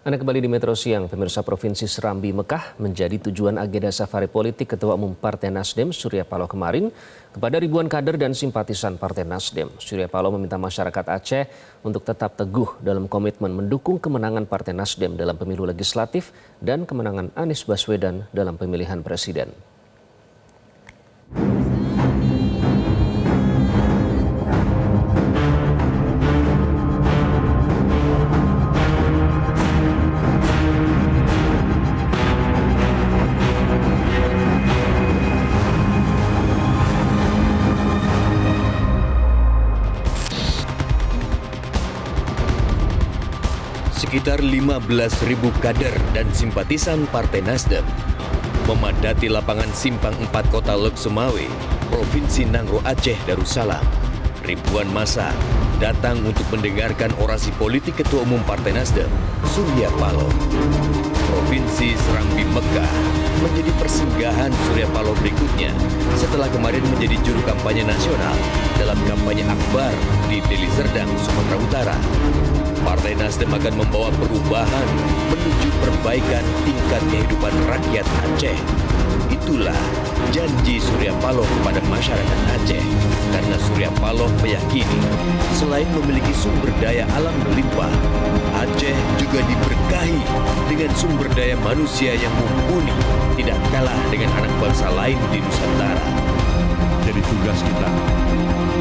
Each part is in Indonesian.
Anda kembali di Metro Siang, pemirsa. Provinsi Serambi Mekah menjadi tujuan agenda safari politik Ketua Umum Partai Nasdem Surya Paloh kemarin kepada ribuan kader dan simpatisan Partai Nasdem. Surya Paloh meminta masyarakat Aceh untuk tetap teguh dalam komitmen mendukung kemenangan Partai Nasdem dalam pemilu legislatif dan kemenangan Anies Baswedan dalam pemilihan presiden. Sekitar 15.000 kader dan simpatisan Partai Nasdem memadati lapangan Simpang 4 Kota Lok Sumawe, Provinsi Nangro Aceh Darussalam. Ribuan massa datang untuk mendengarkan orasi politik Ketua Umum Partai Nasdem, Surya Paloh. Provinsi Serambi Mekah menjadi persinggahan Surya Paloh berikutnya setelah kemarin menjadi juru kampanye nasional dalam kampanye akbar di Deli Serdang, Sumatera Utara. Partai Nasdem akan membawa perubahan menuju perbaikan tingkat kehidupan rakyat Aceh. Itulah janji Surya Paloh kepada masyarakat Aceh, karena Surya Paloh meyakini selain memiliki sumber daya alam melimpah, Aceh juga diberkahi dengan sumber daya manusia yang mumpuni, tidak kalah dengan anak bangsa lain di Nusantara. Jadi tugas kita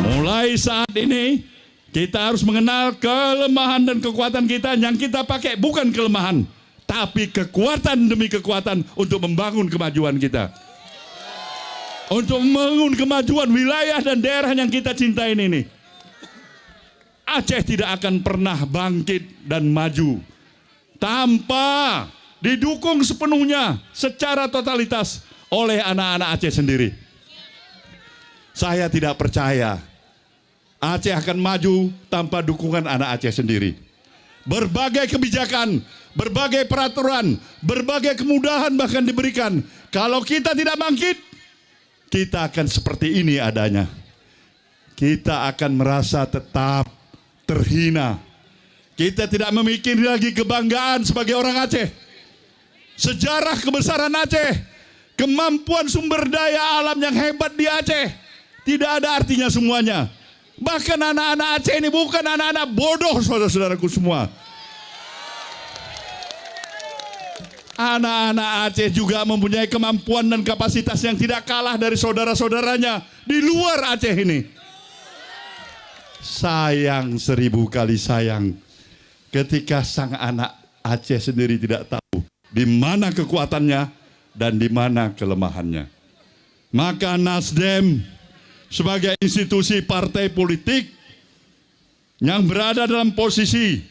mulai saat ini, kita harus mengenal kelemahan dan kekuatan kita. Yang kita pakai bukan kelemahan, tapi kekuatan demi kekuatan untuk membangun kemajuan kita. Untuk membangun kemajuan wilayah dan daerah yang kita cintai ini. Aceh tidak akan pernah bangkit dan maju tanpa didukung sepenuhnya secara totalitas oleh anak-anak Aceh sendiri. Saya tidak percaya Aceh akan maju tanpa dukungan anak Aceh sendiri. Berbagai kebijakan, berbagai peraturan, berbagai kemudahan bahkan diberikan. Kalau kita tidak bangkit, kita akan seperti ini adanya. Kita akan merasa tetap terhina. Kita tidak memikirkan lagi kebanggaan sebagai orang Aceh. Sejarah kebesaran Aceh, kemampuan sumber daya alam yang hebat di Aceh, tidak ada artinya semuanya. Bahkan anak-anak Aceh ini bukan anak-anak bodoh, saudara-saudaraku semua. Anak-anak Aceh juga mempunyai kemampuan dan kapasitas yang tidak kalah dari saudara-saudaranya di luar Aceh ini. Sayang, 1000 kali sayang, ketika sang anak Aceh sendiri tidak tahu di mana kekuatannya dan di mana kelemahannya. Maka Nasdem sebagai institusi partai politik yang berada dalam posisi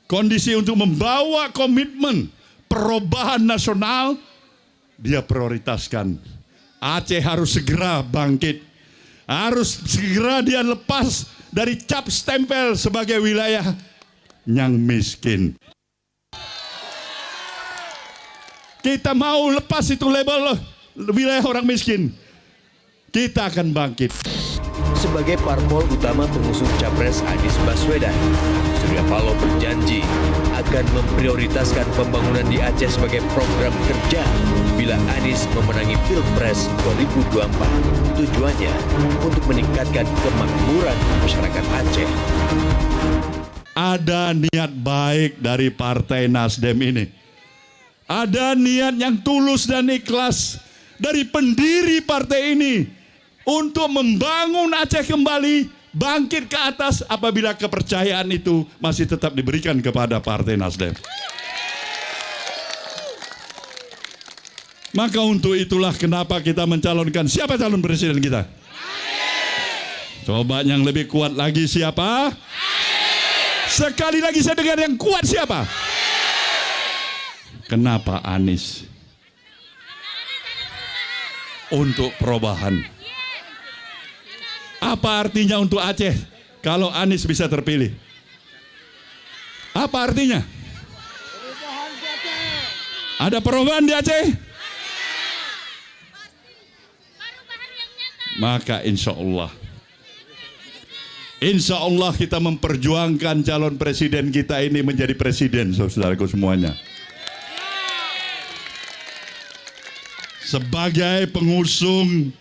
kondisi untuk membawa komitmen perubahan nasional, dia prioritaskan Aceh harus segera bangkit, harus segera dia lepas dari cap stempel sebagai wilayah yang miskin. Kita mau lepas itu label wilayah orang miskin. Kita akan bangkit. Sebagai parpol utama pengusung Capres Anies Baswedan, Surya Paloh berjanji akan memprioritaskan pembangunan di Aceh sebagai program kerja bila Anies memenangi Pilpres 2024. Tujuannya untuk meningkatkan kemakmuran masyarakat Aceh. Ada niat baik dari Partai Nasdem ini. Ada niat yang tulus dan ikhlas dari pendiri partai ini untuk membangun Aceh kembali, bangkit ke atas apabila kepercayaan itu masih tetap diberikan kepada Partai Nasdem. Maka untuk itulah kenapa kita mencalonkan siapa calon presiden kita? Coba yang lebih kuat lagi siapa? Sekali lagi saya dengar yang kuat siapa? Kenapa Anies? Untuk perubahan. Apa artinya untuk Aceh kalau Anies bisa terpilih? Apa artinya? Ada perubahan di Aceh? Maka insya Allah Insya Allah kita memperjuangkan calon presiden kita ini menjadi presiden, saudaraku semuanya. Sebagai pengusung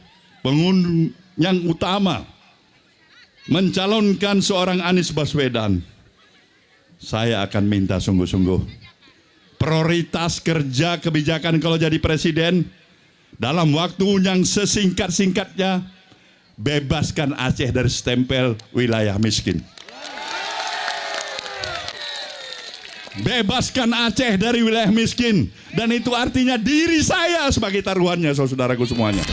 yang utama mencalonkan seorang Anies Baswedan, saya akan minta sungguh-sungguh prioritas kerja kebijakan kalau jadi presiden dalam waktu yang sesingkat-singkatnya, bebaskan Aceh dari stempel wilayah miskin. Bebaskan Aceh dari wilayah miskin. Dan itu artinya diri saya sebagai taruhannya, saudaraku semuanya.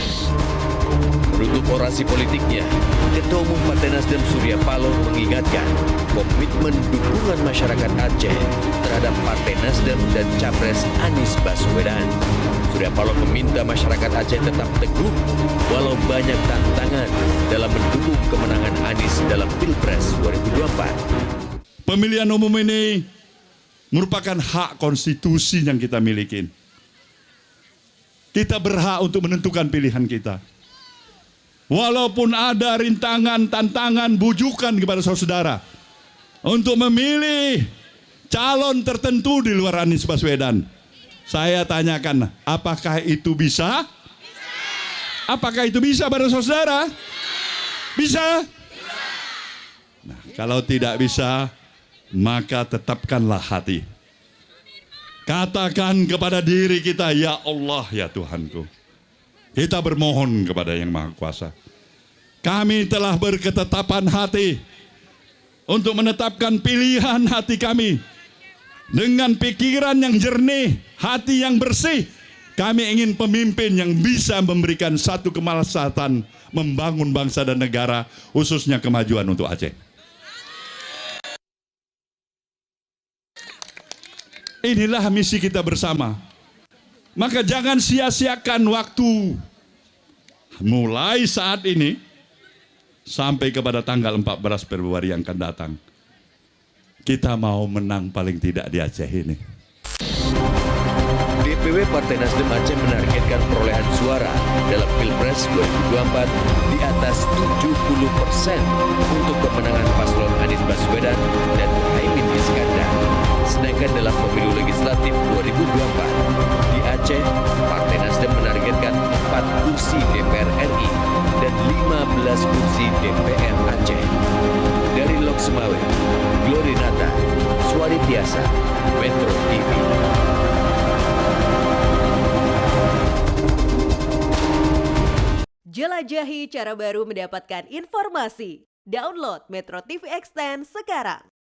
Menutup orasi politiknya, Ketua Umum Partai Nasdem Surya Paloh mengingatkan komitmen dukungan masyarakat Aceh terhadap Partai Nasdem dan Capres Anies Baswedan. Surya Paloh meminta masyarakat Aceh tetap teguh walau banyak tantangan dalam mendukung kemenangan Anies dalam Pilpres 2024. Pemilihan umum ini merupakan hak konstitusi yang kita miliki. Kita berhak untuk menentukan pilihan kita. Walaupun ada rintangan, tantangan, bujukan kepada saudara untuk memilih calon tertentu di luar Anies Baswedan, saya tanyakan, apakah itu bisa? Apakah itu bisa pada saudara? Bisa? Nah, kalau tidak bisa, maka tetapkanlah hati. Katakan kepada diri kita, ya Allah, ya Tuhanku. Kita bermohon kepada Yang Maha Kuasa. Kami telah berketetapan hati untuk menetapkan pilihan hati kami. Dengan pikiran yang jernih, hati yang bersih, kami ingin pemimpin yang bisa memberikan satu kemaslahatan, membangun bangsa dan negara, khususnya kemajuan untuk Aceh. Inilah misi kita bersama. Maka jangan sia-siakan waktu. Mulai saat ini sampai kepada tanggal 14 Februari yang akan datang. Kita mau menang paling tidak di Aceh ini. DPW Partai Nasdem Aceh menargetkan perolehan suara dalam Pilpres 2024 di atas 70% untuk kemenangan paslon Anies Baswedan dan Muhaimin Iskandar. Sedangkan dalam pemilu legislatif 2024 di Aceh, Partai Nasdem menargetkan 4 kursi DPR RI dan 15 kursi DPR Aceh. Dari Lok Semawe, Glory Nata, Suari Tiasa, Metro TV. Jelajahi cara baru mendapatkan informasi. Download Metro TV Extend sekarang.